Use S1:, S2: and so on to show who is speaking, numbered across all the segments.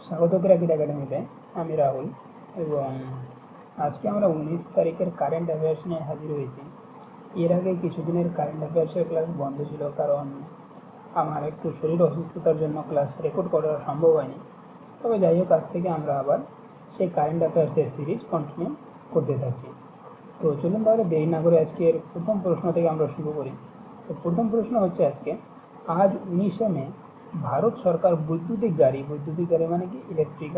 S1: স্বাগত ক্রিকেট একাডেমিতে আমি রাহুল এবং আজকে আমরা 19 তারিখের কারেন্ট অ্যাফেয়ার্স নিয়ে হাজির হয়েছি। এর আগে কিছুদিনের কারেন্ট অ্যাফেয়ার্সের ক্লাস বন্ধ ছিল, কারণ আমার একটু শরীর অসুস্থতার জন্য ক্লাস রেকর্ড করা সম্ভব হয়নি। তবে যাই হোক, আজ থেকে আমরা আবার সেই কারেন্ট অ্যাফেয়ার্সের সিরিজ কন্টিনিউ করতে থাকছি। তো চলুন তাহলে দেরি না করে আজকের প্রথম প্রশ্ন থেকে আমরা শুরু করি। তো প্রথম প্রশ্ন হচ্ছে আজকে, আজ 19শে মে ভারত সরকার বৈদ্যুতিক গাড়ি মানে কি ইলেকট্রিক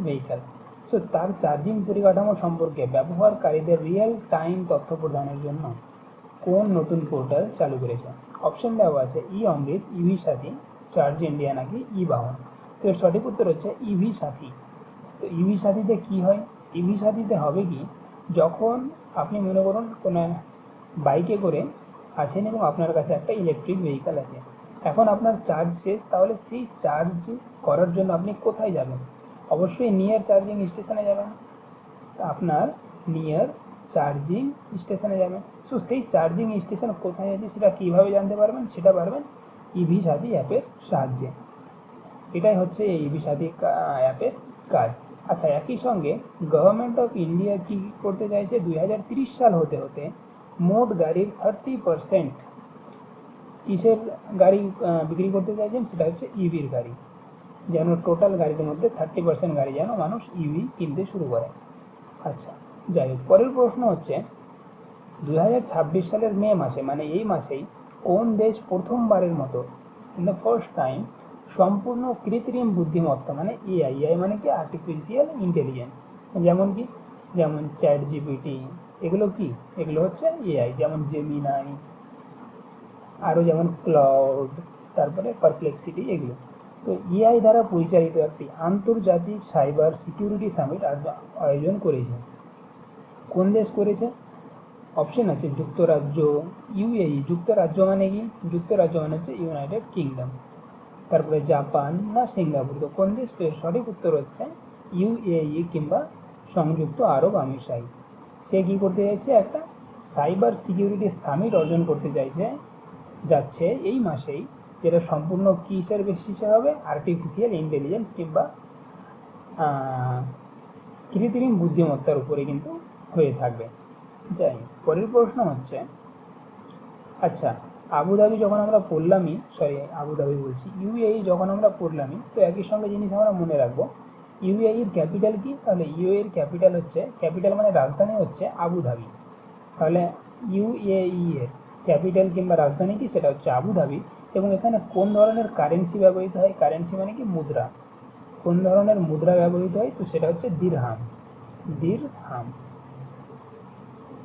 S1: ভেহিক্যাল, সো তার চার্জিং পরিকাঠামো সম্পর্কে ব্যবহারকারীদের রিয়েল টাইম তথ্য প্রদানের জন্য কোন নতুন পোর্টাল চালু করেছে? অপশন দেওয়া আছে ই অমৃত, ইভি সাথী, চার্জ ইন্ডিয়া নাকি ই বাহন। তো এর সঠিক উত্তর হচ্ছে ইভি সাথী। তো ইভি সাথীতে কী হয়? ইভি সাথীতে হবে কি, যখন আপনি মনে করুন কোনো বাইকে করে আছেন এবং আপনার কাছে একটা ইলেকট্রিক ভেহিক্যাল আছে, এখন আপনার চার্জ শেষ, তাহলে সেই চার্জ করার জন্য আপনি কোথায় যাবেন? অবশ্যই নিয়ার চার্জিং স্টেশনে যাবেন। আপনার নিয়ার চার্জিং স্টেশনে যাবেন। সো সেই চার্জিং স্টেশন কোথায় আছে সেটা কীভাবে জানতে পারবেন? সেটা পারবেন ইভি সাথী অ্যাপের সাহায্যে। এটাই হচ্ছে এই ইভি সাথী অ্যাপের কাজ। আচ্ছা, একই সঙ্গে গভর্নমেন্ট অফ ইন্ডিয়া কী করতে চাইছে? 2030 সাল হতে হতে মোট গাড়ির 30% কিসের গাড়ি বিক্রি করতে চাইছেন? সেটা হচ্ছে ইভির গাড়ি। যেন টোটাল গাড়ির মধ্যে 30% গাড়ি যেন মানুষ ইভি কিনতে শুরু করে। আচ্ছা, যাই হোক, পরের প্রশ্ন হচ্ছে 2026 সালের মে মাসে, মানে এই মাসেই, কোন দেশ প্রথমবারের মতো ইন দ্য ফার্স্ট টাইম সম্পূর্ণ কৃত্রিম বুদ্ধিমত্তা মানে এআই মানে কি আর্টিফিশিয়াল ইন্টেলিজেন্স, যেমন চ্যাট জিপিটি, এগুলো কি? এগুলো হচ্ছে এআই, যেমন জেমিনাই, আরও যেমন ক্লাউড, তারপরে পারপ্লেক্সিটি, এগুলো। তো এআই দ্বারা পরিচালিত একটি আন্তর্জাতিক সাইবার সিকিউরিটি সামিট আয়োজন করেছে। কোন দেশ করেছে? অপশন আছে যুক্তরাজ্য, ইউএই। যুক্তরাজ্য মানে কি? যুক্তরাজ্য মানে হচ্ছে ইউনাইটেড কিংডম। তারপরে জাপান না সিঙ্গাপুর। তো কোন দেশ? তো এর সঠিক উত্তর হচ্ছে ইউএই কিংবা সংযুক্ত আরব আমিরশাহী। সে কী করতে চাইছে? একটা সাইবার সিকিউরিটি সামিট অর্জন করতে যাচ্ছে এই মাসেই, যেটা সম্পূর্ণ কিসের বেসিসে হবে? আর্টিফিশিয়াল ইন্টেলিজেন্স কিংবা কৃত্রিম বুদ্ধিমত্তার উপরে কিন্তু হয়ে থাকবে। যাই, পরের প্রশ্ন হচ্ছে, আচ্ছা, আবুধাবি যখন আমরা পড়লামই, ইউএই যখন আমরা পড়লামই, তো একই সঙ্গে জিনিস আমরা মনে রাখবো, ইউএইর ক্যাপিটাল কি? তাহলে ইউএইর ক্যাপিটাল মানে রাজধানী হচ্ছে আবুধাবি। তাহলে ইউএই এর ক্যাপিটাল কিংবা রাজধানী কি? সেটা হচ্ছে আবুধাবি। এবং এখানে কোন ধরনের কারেন্সি ব্যবহৃত হয়? কারেন্সি মানে কি? মুদ্রা। কোন ধরনের মুদ্রা ব্যবহৃত হয়? তো সেটা হচ্ছে দিরহাম।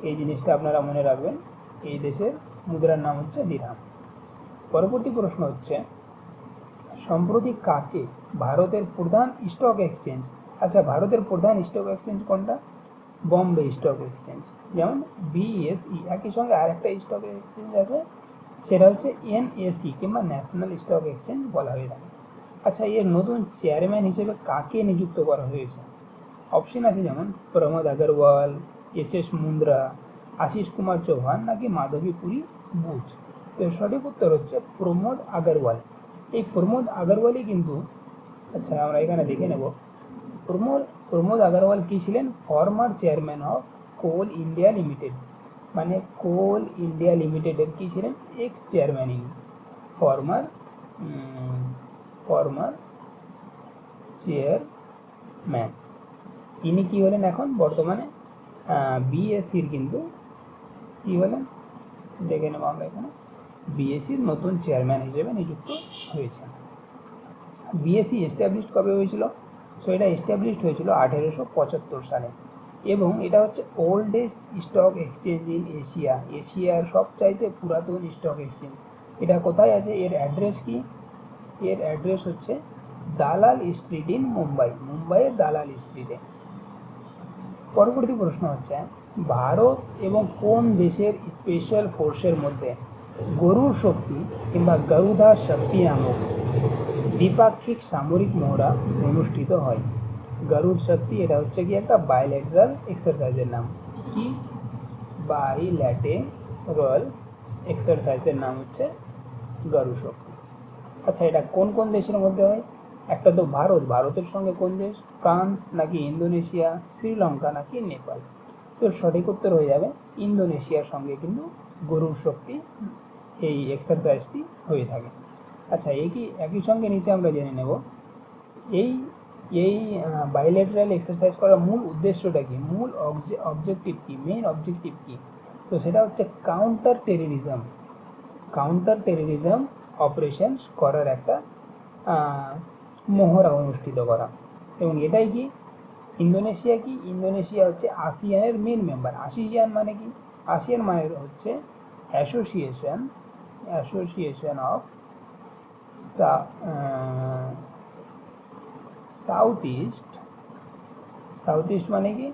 S1: এই জিনিসটা আপনারা মনে রাখবেন, এই দেশের মুদ্রার নাম হচ্ছে দিরহাম। পরবর্তী প্রশ্ন হচ্ছে, সম্প্রতি কাকে ভারতের প্রধান স্টক এক্সচেঞ্জ, আচ্ছা, ভারতের প্রধান স্টক এক্সচেঞ্জ কোনটা? বম্বে স্টক এক্সচেঞ্জ, যেমন বিএসই। একই সঙ্গে আরেকটা স্টক এক্সচেঞ্জ আছে, সেটা হচ্ছে এনএসই কিংবা ন্যাশনাল স্টক এক্সচেঞ্জ বলা হয়ে থাকে। আচ্ছা, এর নতুন চেয়ারম্যান হিসেবে কাকে নিযুক্ত করা হয়েছে? অপশন আছে যেমন প্রমোদ আগরওয়াল, এস মুন্দ্রা, আশিস কুমার চৌহান নাকি মাধবী পুরী বুচ। তো এর সঠিক উত্তর হচ্ছে প্রমোদ আগরওয়াল। এই প্রমোদ আগরওয়ালই কিন্তু, আচ্ছা আমরা এখানে দেখে নেব, প্রমোদ আগরওয়াল কি ছিলেন? Former chairman of Coal India Limited, মানে কোল ইন্ডিয়া লিমিটেডের কি ছিলেন? এক্স চেয়ারম্যান ইনি, ফর্মার চেয়ারম্যান। ইনি কি হলেন এখন বর্তমানে? বিএসসির কিন্তু কি হলেন? দেখে নেব আমরা এখানে, বিএসসির নতুন চেয়ারম্যান হিসেবে নিযুক্ত হয়েছেন। বিএসসি এস্টাবলিশড কবে হয়েছিল? সো এটা এস্টাবলিশড হয়েছিল 1875 সালে, এবং এটা হচ্ছে ওল্ডেস্ট স্টক এক্সচেঞ্জ ইন এশিয়ার সবচাইতে পুরাতন স্টক এক্সচেঞ্জ। এটা কোথায় আছে? এর অ্যাড্রেস কি? এর অ্যাড্রেস হচ্ছে দালাল স্ট্রিট ইন মুম্বাইয়ের দালাল স্ট্রিটে। পরবর্তী প্রশ্ন হচ্ছে, ভারত এবং কোন দেশের স্পেশাল ফোর্সের মধ্যে গরুড় শক্তি কিংবা গরুধা শক্তি নামক দ্বিপাক্ষিক সামরিক মহড়া অনুষ্ঠিত হয়? গরুড় শক্তি, এটা হচ্ছে কি একটা বাইল্যাটেরাল এক্সারসাইজের নাম। কি? বাইল্যাটেরাল এক্সারসাইজের নাম হচ্ছে গরুড় শক্তি। আচ্ছা, এটা কোন কোন দেশের মধ্যে হয়? একটা তো ভারত, ভারতের সঙ্গে কোন দেশ? ফ্রান্স নাকি ইন্দোনেশিয়া, শ্রীলঙ্কা নাকি নেপাল? তো সঠিক উত্তর হয়ে যাবে ইন্দোনেশিয়ার সঙ্গে কিন্তু গরুর শক্তি এই এক্সারসাইজটি হয়ে থাকে। আচ্ছা, একই সঙ্গে নিচে আমরা জেনে নেব এই এই বাইলেটারাল এক্সারসাইজ করার মূল উদ্দেশ্যটা কি, মূল অবজেক্টিভ কি, মেইন অবজেক্টিভ কি? তো সেটা হচ্ছে কাউন্টার টেররিজম অপারেশনস করার একটা মহড়া অনুষ্ঠিত করা। এবং এটাই কি ইন্দোনেশিয়া কি? ইন্দোনেশিয়া হচ্ছে আসিয়ানের মেন মেম্বার। আসিয়ান মানে কি? আসিয়ান মানে হচ্ছে অ্যাসোসিয়েশন অফ সাউথ ইস্ট মানে কি?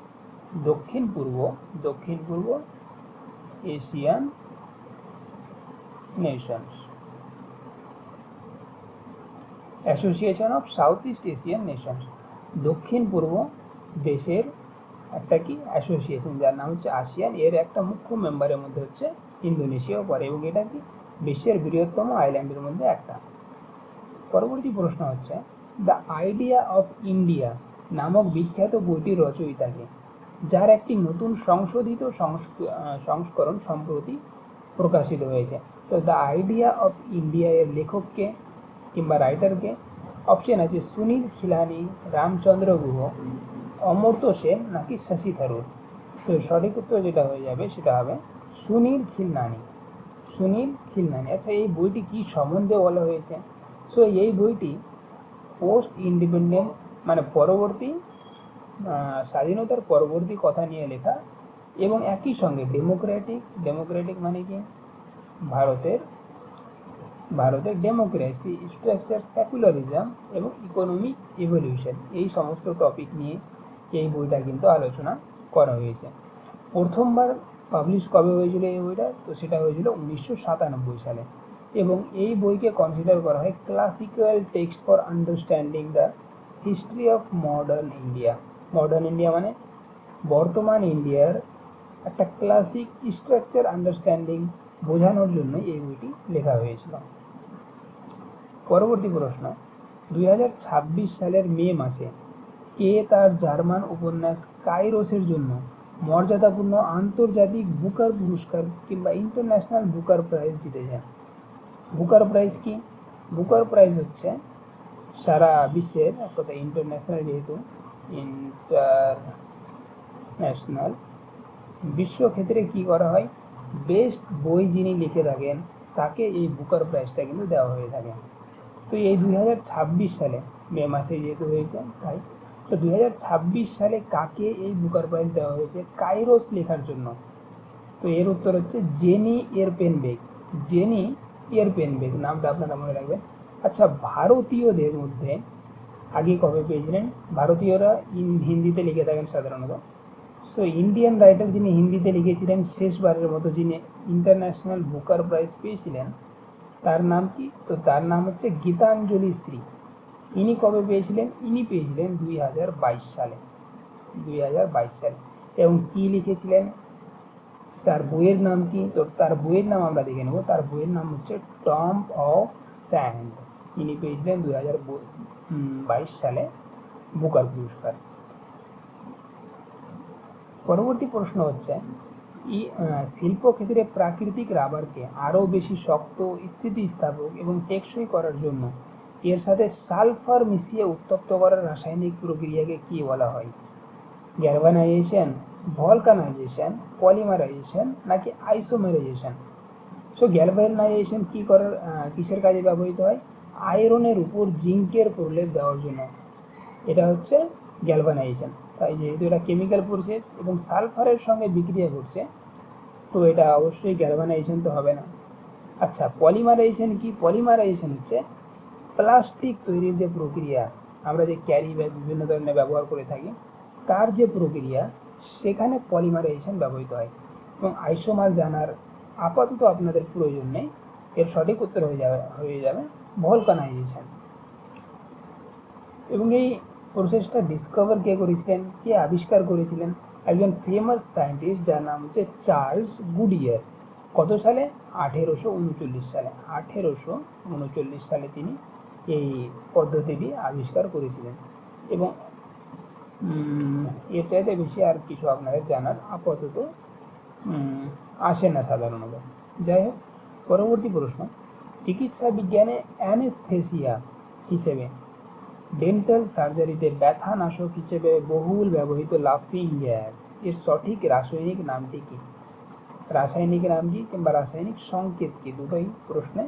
S1: দক্ষিণ পূর্ব Asian Nations, association of south east Asian Nations, দক্ষিণ পূর্ব দেশের একটা কি অ্যাসোসিয়েশন, যার নাম হচ্ছে আসিয়ান। এর একটা মুখ্য মেম্বারের মধ্যে হচ্ছে ইন্দোনেশিয়াও পড়ে, এবং এটা কি বিশ্বের বৃহত্তম আইল্যান্ডের মধ্যে একটা। পরবর্তী প্রশ্ন হচ্ছে দ্য আইডিয়া অফ ইন্ডিয়া নামক বিখ্যাত বইটির রচয়িতাকে, যার একটি নতুন সংশোধিত সংস্করণ সম্প্রতি প্রকাশিত হয়েছে। তো দ্য আইডিয়া অফ ইন্ডিয়া এর লেখককে কিংবা রাইটারকে? অপশন আছে সুনীল খিলানি, রামচন্দ্র গুহ, অমর্ত্য সেন নাকি শশী থারুর। তো সঠিক উত্তর যেটা হয়ে যাবে সেটা হবে সুনীল খিলনানি। আচ্ছা, এই বইটি কি সম্বন্ধে বলা হয়েছে? সো এই বইটি পোস্ট ইন্ডিপেন্ডেন্স মানে স্বাধীনতার পরবর্তী কথা নিয়ে লেখা, এবং একই সঙ্গে ডেমোক্রেটিক মানে কি ভারতের ডেমোক্রেসি স্ট্রাকচার, সেকুলারিজম এবং ইকোনমিক ইভলিউশন, এই সমস্ত টপিক নিয়ে এই বইটা কিন্তু আলোচনা করা হয়েছে। প্রথমবার পাবলিশ কবে হয়েছিল এই বইটা? তো সেটা হয়েছিল 1997 সালে, এবং এই বইকে কনসিডার করা হয় classical text for understanding the history of modern India মানে বর্তমান ইন্ডিয়ার একটা ক্লাসিক স্ট্রাকচার আন্ডারস্ট্যান্ডিং বোঝানোর জন্য এই বইটি লেখা হয়েছিল। পরবর্তী প্রশ্ন, 2026 সালের মে মাসে কে তার জার্মান উপন্যাস কাইরোসের জন্য মর্যাদাপূর্ণ আন্তর্জাতিক বুকার পুরস্কার কিংবা ইন্টারন্যাশনাল বুকার প্রাইজ জিতেছেন? বুকার প্রাইজ কি? বুকার প্রাইজ হচ্ছে সারা বিশ্বের একটা ইন্টারন্যাশনাল, যেহেতু ইন্টারন্যাশনাল বিশ্বক্ষেত্রে কি করা হয়, বেস্ট বই যিনি লিখে থাকেন তাকে এই বুকার প্রাইজটা কিন্তু দেওয়া হয়ে থাকে। তো এই 2026 সালে মে মাসে যেহেতু হয়েছে তাই, তো 2026 সালে কাকে এই বুকার প্রাইজ দেওয়া হয়েছে কাইরোস লেখার জন্য? তো এর উত্তর হচ্ছে জেনি এরপেনবেক, নামটা আপনারা মনে রাখবেন। আচ্ছা, ভারতীয়দের মধ্যে আগে কবে পেয়েছিলেন? ভারতীয়রা হিন্দিতে লিখে থাকেন সাধারণত। সো ইন্ডিয়ান রাইটার যিনি হিন্দিতে লিখেছিলেন শেষবারের মতো, যিনি ইন্টারন্যাশনাল বুকার প্রাইজ পেয়েছিলেন, তার নাম কি? তো তার নাম হচ্ছে গীতাঞ্জলি শ্রী। ইনি কবে পেয়েছিলেন? ইনি পেয়েছিলেন 2022 সালে। এবং কি লিখেছিলেন? তার বইয়ের নাম কি? তো তার বইয়ের নাম আমরা দেখে নেব। তার বইয়ের নাম হচ্ছে টম্ব অফ স্যান্ড। ইনি পেয়েছিলেন 2022 সালে বুকার পুরস্কার। পরবর্তী প্রশ্ন হচ্ছে শিল্পক্ষেত্রে প্রাকৃতিক রাবারকে আরও বেশি শক্ত, স্থিতিস্থাপক এবং টেকসই করার জন্য এর সাথে সালফার মিশিয়ে উত্তপ্ত করার রাসায়নিক প্রক্রিয়াকে কি বলা হয়? গ্যালভানাইজেশন, ভলকানাইজেশন, পলিমারাইজেশন নাকি আইসোমারাইজেশন? সো গ্যালভানাইজেশন কিসের কাজে ব্যবহৃত হয়? আয়রনের উপর জিঙ্কের প্রলেপ দেওয়ার জন্য। এটা হচ্ছে গ্যালভানাইজেশন। তাই যেহেতু এটা কেমিক্যাল প্রসেস এবং সালফারের সঙ্গে বিক্রিয়া করছে, তো এটা অবশ্যই গ্যালভানাইজেশন তো হবে না। আচ্ছা, পলিমারাইজেশন কি? পলিমারাইজেশন হচ্ছে প্লাস্টিক তৈরির যে প্রক্রিয়া, আমরা যে ক্যারি ব্যাগ বিভিন্ন ধরনের ব্যবহার করে থাকি, তার যে প্রক্রিয়া, সেখানে পলিমারাইজেশন ব্যবহৃত হয়। এবং আইসোমার জানার আপাতত আপনাদের প্রয়োজন নেই, এর সঠিক উত্তর হয়ে যাবে ভলকানাইজেশন। এবং এই প্রসেসটা ডিসকভার কে করেছিলেন, কে আবিষ্কার করেছিলেন? একজন ফেমাস সায়েন্টিস্ট যার নাম হচ্ছে চার্লস গুডিয়ার। কত সালে? 1839 সালে। 1839 সালে তিনি এই পদ্ধতিটি আবিষ্কার করেছিলেন। এবং এর চাইতে বেশি আর কিছু আপনাদের জানার আপাতত আসে না সাধারণত। যাই হোক, পরবর্তী প্রশ্ন, চিকিৎসা বিজ্ঞানে অ্যানেস্থেসিয়া হিসেবে ডেন্টাল সার্জারিতে ব্যথা নাশক হিসেবে বহুল ব্যবহৃত লাফিং গ্যাস এর সঠিক রাসায়নিক নামটি কি? রাসায়নিক নাম কি কিংবা রাসায়নিক সংকেত কি, দুটোই প্রশ্নে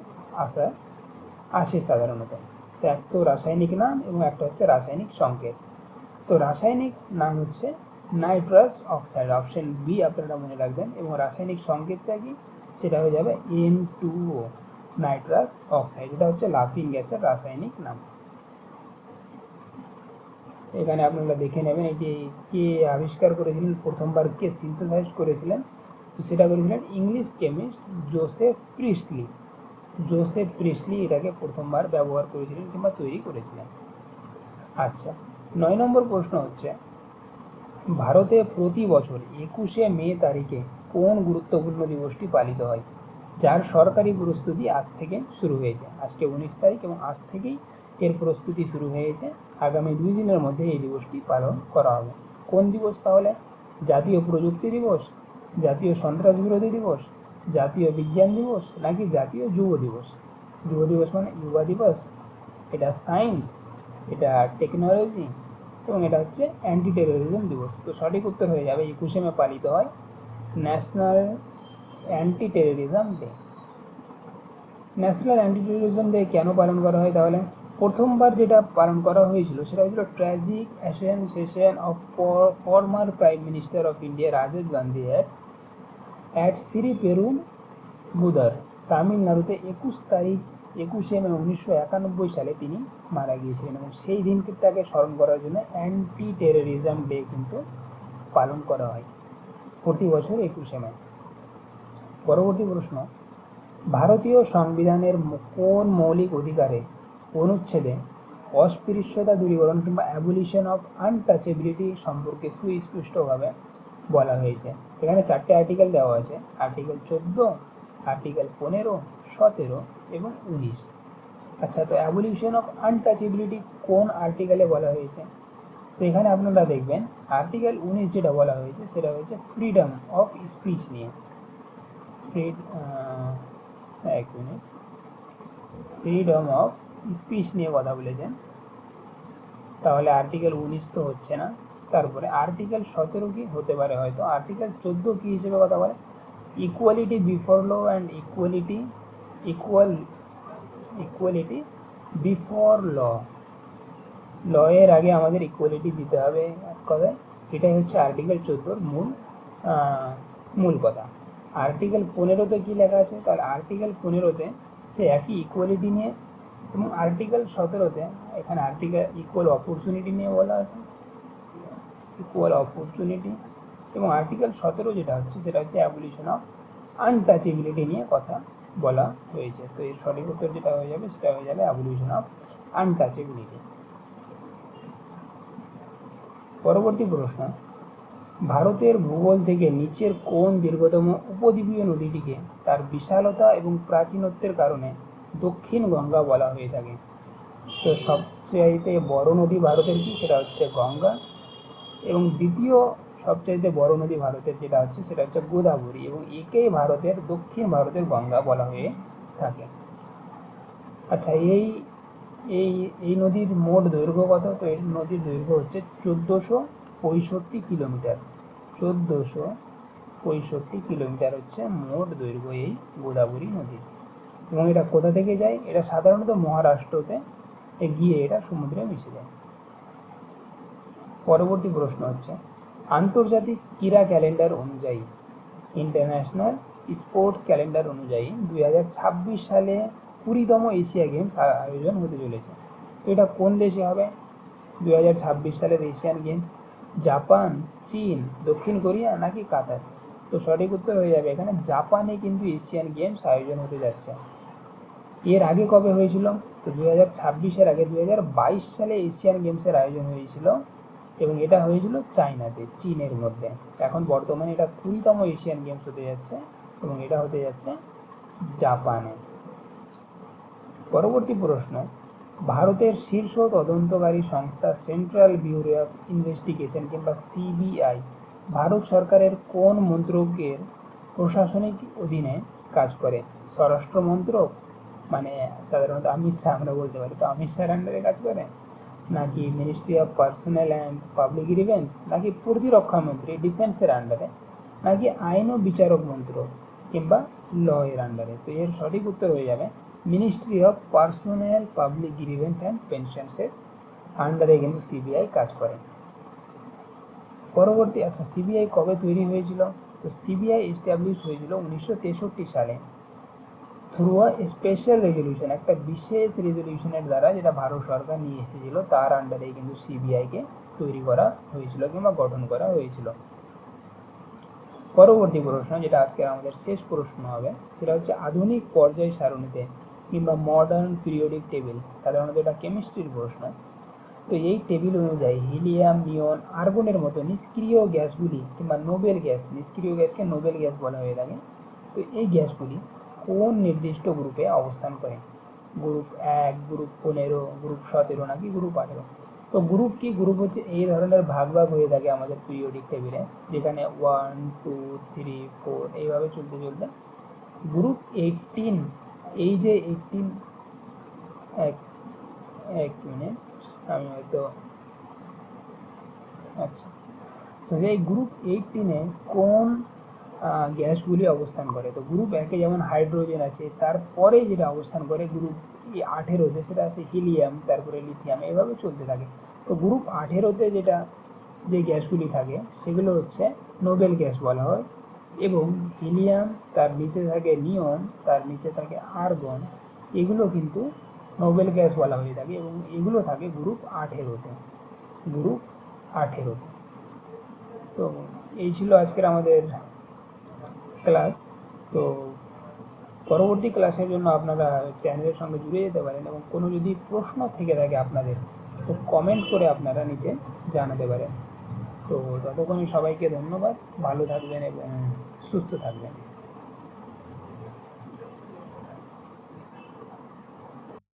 S1: আসে সাধারণত। তো এক তো রাসায়নিক নাম এবং একটা হচ্ছে রাসায়নিক সংকেত। তো রাসায়নিক নাম হচ্ছে নাইট্রাস অক্সাইড, অপশন বি আপনারা মনে রাখবেন। এবং রাসায়নিক সংকেতটা কি, সেটা হয়ে যাবে N2O, নাইট্রাস অক্সাইড। এটা হচ্ছে লাফিং গ্যাসের রাসায়নিক নাম। এখানে আপনারা দেখে নেবেন এটি কে আবিষ্কার করেছিলেন, প্রথমবার কে সিনথেসাইজ করেছিলেন। তো সেটা করেছিলেন English chemist Joseph Priestley. Joseph Priestley এটাকে প্রথমবার ব্যবহার করেছিলেন কিংবা তৈরি করেছিলেন। আচ্ছা, 9 নম্বর প্রশ্ন হচ্ছে, ভারতে প্রতি বছর 21শে মে তারিখে কোন গুরুত্বপূর্ণ দিবসটি পালিত হয়, যার সরকারি প্রস্তুতি আজ থেকে শুরু হয়েছে? আজকে 19 তারিখ এবং আজ থেকেই এর প্রস্তুতি শুরু হয়েছে। আগামী 2 দিনের মধ্যে এই দিবসটি পালন করা হবে। কোন দিবস তাহলে? জাতীয় প্রযুক্তি দিবস, জাতীয় সন্ত্রাস বিরোধী দিবস, জাতীয় বিজ্ঞান দিবস, নাকি জাতীয় যুব দিবস? যুব দিবস মানে যুবা দিবস, এটা সায়েন্স, এটা টেকনোলজি, এবং এটা হচ্ছে অ্যান্টি টেরোরিজম দিবস। তো সঠিক উত্তর হয়ে যাবে 21শে মে পালিত হয় national anti terrorism day. National anti terrorism day কেন পালন করা হয় তাহলে? প্রথমবার যেটা পালন করা হয়েছিল সেটা হয়েছিল tragic assassination of former prime minister of India Rajiv Gandhi at Sriperumbudur, তামিলনাড়ুতে 21শে মে 1991 সালে তিনি মারা গিয়েছিলেন। এবং সেই দিনটাকে স্মরণ করার জন্য অ্যান্টি টেরোরিজম ডে কিন্তু পালন করা হয় প্রতি বছর 21শে মে। পরবর্তী প্রশ্ন, ভারতীয় সংবিধানের কোন মৌলিক অধিকারে অনুচ্ছেদে অস্পৃশ্যতা দূরীকরণ কিংবা অ্যাবলিশন অফ আনটাচেবিলিটি সম্পর্কে সুস্পষ্টভাবে বলা হয়েছে? এখানে 4টে আর্টিকেল দেওয়া আছে, আর্টিকেল 14, আর্টিকেল 15, 17 এবং 19। আচ্ছা, তো অ্যাবলিশন অফ আনটাচেবিলিটি কোন আর্টিকেলে বলা হয়েছে? তো এখানে আপনারা দেখবেন আর্টিকেল 19 যেটা বলা হয়েছে সেটা হচ্ছে ফ্রিডম অফ স্পিচ নিয়ে। ফ্রিডম অফ স্পিচ নিয়ে কথা বলেছেন। তাহলে আর্টিকেল 19 তো হচ্ছে না। তারপরে আর্টিকেল 17 কি হতে পারে হয়তো। আর্টিকেল 14 কি হিসেবে কথা বলে? Equality before law and equality before law. Law এর আগে আমাদের ইকুয়ালিটি দিতে হবে এক কথায়। এটাই হচ্ছে আর্টিকেল 14 মূল কথা। আর্টিকেল 15-তে কী লেখা আছে? তাহলে আর্টিকেল 15-তে সে একই ইকুয়ালিটি নিয়ে, এবং আর্টিকেল 17-তে এখানে আর্টিকেল ইকুয়াল অপরচুনিটি নিয়ে বলা আছে, ইকুয়াল অপরচুনিটি। এবং আর্টিকেল 17 যেটা হচ্ছে সেটা হচ্ছে অ্যাবলিশন অফ আনটাচেবিলিটি নিয়ে কথা বলা হয়েছে। তো এর সঠিক উত্তর যেটা হয়ে যাবে সেটা হয়ে যাবে অ্যাবলিশন অফ আনটাচেবিলিটি। পরবর্তী প্রশ্ন, ভারতের ভূগোল থেকে নিচের কোন দীর্ঘতম উপদ্বীপীয় নদীটিকে তার বিশালতা এবং প্রাচীনত্বের কারণে দক্ষিণ গঙ্গা বলা হয়ে থাকে? তো সবচাইতে বড় নদী ভারতের কি? সেটা হচ্ছে গঙ্গা। এবং দ্বিতীয় সবচাইতে বড় নদী ভারতের যেটা হচ্ছে সেটা হচ্ছে গোদাবরী, এবং একেই ভারতের দক্ষিণ ভারতের গঙ্গা বলা হয়ে থাকে। আচ্ছা, এই নদীর মোট দৈর্ঘ্য কত? তো এই নদীর দৈর্ঘ্য হচ্ছে 1465 কিলোমিটার। 1465 কিলোমিটার হচ্ছে মোট দৈর্ঘ্য এই গোদাবরী নদীর। এবং এটা কোথা থেকে যায়? এটা সাধারণত মহারাষ্ট্রতে গিয়ে এটা সমুদ্রে মিশে যায়। পরবর্তী প্রশ্ন হচ্ছে, আন্তর্জাতিক ক্রীড়া ক্যালেন্ডার অনুযায়ী, ইন্টারন্যাশনাল স্পোর্টস ক্যালেন্ডার অনুযায়ী 2026 সালে 20তম এশিয়া গেমস আয়োজন হতে চলেছে। তো এটা কোন দেশে হবে 2026 সালের এশিয়ান গেমস? জাপান, চীন, দক্ষিণ কোরিয়া, নাকি কাতার? তো সঠিক উত্তর হয়ে যাবে এখানে জাপানে কিন্তু এশিয়ান গেমস আয়োজন হতে যাচ্ছে। এর আগে কবে হয়েছিল? তো 2026-এর আগে 2022 সালে এশিয়ান গেমসের আয়োজন হয়েছিল, এবং এটা হয়েছিল চায়নাতে, চীনের মধ্যে। এখন বর্তমানে এটা 20তম এশিয়ান গেমস হতে যাচ্ছে, এবং এটা হতে যাচ্ছে জাপানে। পরবর্তী প্রশ্ন, ভারতের শীর্ষ তদন্তকারী সংস্থা সেন্ট্রাল ব্যুরো অফ ইনভেস্টিগেশন কিংবা সিবিআই ভারত সরকারের কোন মন্ত্রকের প্রশাসনিক অধীনে কাজ করে? স্বরাষ্ট্র মন্ত্রক, মানে সাধারণত অমিত শাহ আমরা বলতে পারি, তো অমিত শাহের আন্ডারে কাজ করে, নাকি ministry of personal and public grievance, নাকি প্রতিরক্ষা মন্ত্রী ডিফেন্সের আন্ডারে, নাকি আইন ও বিচারক মন্ত্রক কিংবা ল এর আন্ডারে? তো এর সঠিক উত্তর হয়ে যাবে ministry of personnel public grievance and পেনশনসের আন্ডারে কিন্তু সিবিআই কাজ করে। পরবর্তী, আচ্ছা সিবিআই কবে তৈরি হয়েছিল? তো সিবিআই এস্টাবলিশ হয়েছিল 1963 সালে থ্রু আ স্পেশাল রেজলিউশন, একটা বিশেষ রেজলিউশনের দ্বারা, যেটা ভারত সরকার নিয়ে এসেছিল, তার আন্ডারে কিন্তু সিবিআইকে তৈরি করা হয়েছিল কিংবা গঠন করা হয়েছিল। পরবর্তী প্রশ্ন, যেটা আজকে আমাদের শেষ প্রশ্ন হবে, সেটা হচ্ছে আধুনিক পর্যায় সারণীতে কিংবা মডার্ন পিরিয়ডিক টেবিল, সাধারণত এটা কেমিস্ট্রির প্রশ্ন। তো এই টেবিল অনুযায়ী হিলিয়াম, নিয়ন, আর্গনের মতো নিষ্ক্রিয় গ্যাসগুলি কিংবা নোবেল গ্যাস, নিষ্ক্রিয় গ্যাসকে নোবেল গ্যাস বলা হয়ে থাকে, তো এই গ্যাসগুলি কোন নির্দিষ্ট গ্রুপে অবস্থান করে? গ্রুপ 1, গ্রুপ 15, গ্রুপ 17 নাকি গ্রুপ 18? তো গ্রুপ কি? গ্রুপ হচ্ছে এই ধরনের ভাগ ভাগ হয়ে থাকে আমাদের পিরিয়ডিক টেবিলে, যেখানে 1, 2, 3, 4 এইভাবে চলতে চলতে গ্রুপ 18, এই যে 18, এক এক মিনিট আমি হয়তো, আচ্ছা, তো এই গ্রুপ 18-এ কোন গ্যাসগুলি অবস্থান করে? তো গ্রুপ 1-এ যেমন হাইড্রোজেন আছে, তারপরে যেটা অবস্থান করে গ্রুপ 18-তে সেটা আছে হিলিয়াম, তারপরে লিথিয়াম, এভাবে চলতে থাকে। তো গ্রুপ 18-তে যেটা যে গ্যাসগুলি থাকে সেগুলো হচ্ছে নোবেল গ্যাস বলা হয়, এবং হিলিয়াম, তার নিচে থাকে নিয়ন, তার নিচে থাকে আর্গন, এগুলো কিন্তু নোবেল গ্যাস বলা হয়ে থাকে, এবং এগুলো থাকে গ্রুপ 18-তে, গ্রুপ 18-তে। তো এই ছিল আজকের আমাদের ক্লাস। তো পরবর্তী ক্লাসের জন্য আপনারা চ্যানেলের সঙ্গে জুড়ে যেতে পারেন, এবং কোনো যদি প্রশ্ন থেকে থাকে আপনাদের, তো কমেন্ট করে আপনারা নিচে জানাতে পারেন। তো ততক্ষণে সবাইকে ধন্যবাদ, ভালো থাকবেন এবং সুস্থ থাকবেন।